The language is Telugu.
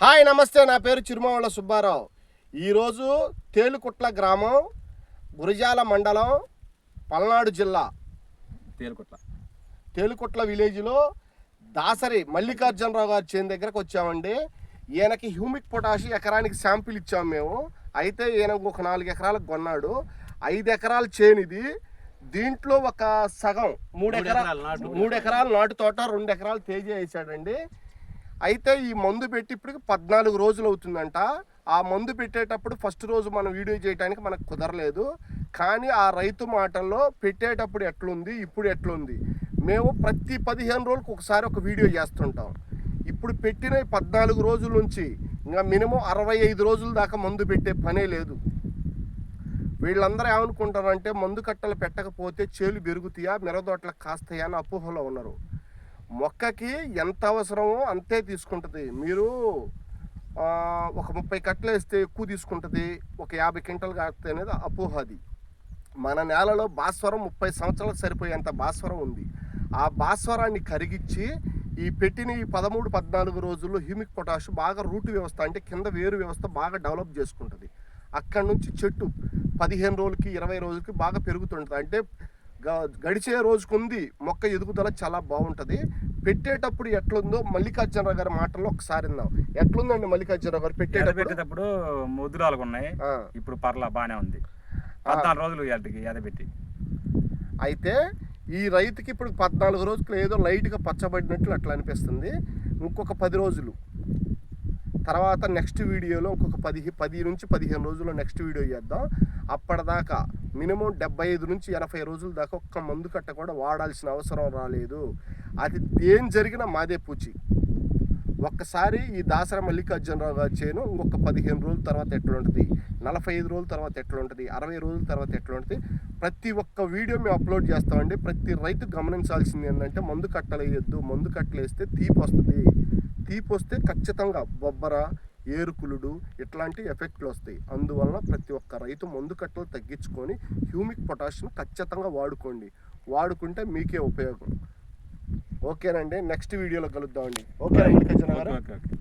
హాయ్ నమస్తే, నా పేరు చిరుమావళ సుబ్బారావు. ఈరోజు తేలుకుట్ల గ్రామం, గురజాల మండలం, పల్నాడు జిల్లా తేలుకుట్ల విలేజ్లో దాసరి మల్లికార్జునరావు గారి చేను దగ్గరకు వచ్చామండి. ఈయనకి హ్యూమిక్ పొటాష్ ఎకరానికి శాంపిల్ ఇచ్చాము మేము. అయితే ఈయన ఒక 4 ఎకరాలకు కొన్నాడు. 5 ఎకరాల చేను ఇది. దీంట్లో ఒక సగం 3 ఎకరాలు నాటు తోట, 2 ఎకరాలు తేజ వేసాడండి. అయితే ఈ మందు పెట్టి ఇప్పటికి 14 రోజులు అవుతుందంట. ఆ మందు పెట్టేటప్పుడు ఫస్ట్ రోజు మనం వీడియో చేయడానికి మనకు కుదరలేదు. కానీ ఆ రైతు మాటల్లో పెట్టేటప్పుడు ఎట్లుంది, ఇప్పుడు ఎట్లుంది, మేము ప్రతి 15 రోజులకు ఒకసారి ఒక వీడియో చేస్తుంటాం. ఇప్పుడు పెట్టిన 14 రోజుల నుంచి ఇంకా మినిమం 65 రోజుల దాకా మందు పెట్టే పనే లేదు. వీళ్ళందరూ ఏమనుకుంటారంటే మందు కట్టలు పెట్టకపోతే చేలు పెరుగుతాయా, మిరదోట్లకు కాస్తాయా అని అపోహలో ఉన్నారు. మొక్కకి ఎంత అవసరమో అంతే తీసుకుంటుంది. మీరు ఒక 30 కట్టలు వేస్తే ఎక్కువ తీసుకుంటుంది, ఒక 50 క్వింటలు కాస్తే అనేది అపోహ. అది మన నేలలో భాస్వరం 30 సంవత్సరాలకు సరిపోయేంత భాస్వరం ఉంది. ఆ భాస్వరాన్ని కరిగించి ఈ పెట్టిన ఈ 13-14 రోజుల్లో హ్యూమిక్ పొటాష్ బాగా రూట్ వ్యవస్థ, అంటే కింద వేరు వ్యవస్థ బాగా డెవలప్ చేసుకుంటుంది. అక్కడి నుంచి చెట్టు 15 రోజులకి 20 రోజులకి బాగా పెరుగుతుంటుంది. అంటే గడిచే రోజుకుంది మొక్క ఎదుగుదల చాలా బాగుంటుంది. పెట్టేటప్పుడు ఎట్లుందో మల్లికార్జునరావు గారి మాటల్లో ఒకసారి విందాం. ఎట్లుందండి మల్లికార్జునరావు గారు పెట్టేటప్పుడు ముద్దురాలుగా ఉన్నాయి, ఇప్పుడు పర్లా బాగానే ఉంది. 14 రోజులు ఎదబెట్టి. అయితే ఈ రైతుకి ఇప్పుడు 14 రోజులు ఏదో లైట్గా పచ్చబడినట్లు అట్లా అనిపిస్తుంది. ఇంకొక 10 రోజులు తర్వాత నెక్స్ట్ వీడియోలో ఇంకొక 10 నుంచి 15 రోజుల్లో నెక్స్ట్ వీడియో చేద్దాం. అప్పటిదాకా మినిమం 75 నుంచి 80 రోజుల దాకా ఒక్క మందు కట్ట కూడా వాడాల్సిన అవసరం రాలేదు. అది ఏం జరిగినా మాదే పూచి. ఒక్కసారి ఈ దాసరి మల్లికార్జునరావు గారి చేను ఇంకొక 15 రోజుల తర్వాత ఎట్లుంటుంది, 45 రోజుల తర్వాత ఎట్లుంటుంది, 60 రోజుల తర్వాత ఎట్లుంటుంది, ప్రతి ఒక్క వీడియో మేము అప్లోడ్ చేస్తామండి. ప్రతి రైతు గమనించాల్సింది ఏంటంటే మందు కట్టలు వేయొద్దు. మందు కట్టలు వేస్తే తీపి వస్తుంది. తీపి వస్తే ఖచ్చితంగా బొబ్బర, ఏరుకులుడు ఇట్లాంటి ఎఫెక్ట్లు వస్తాయి. అందువలన ప్రతి ఒక్క రైతు మందు కట్టలు తగ్గించుకొని హ్యూమిక్ పొటాష్ను ఖచ్చితంగా వాడుకోండి. వాడుకుంటే మీకే ఉపయోగం. ఓకేనండి, నెక్స్ట్ వీడియోలో కలుద్దామండి. ఓకే.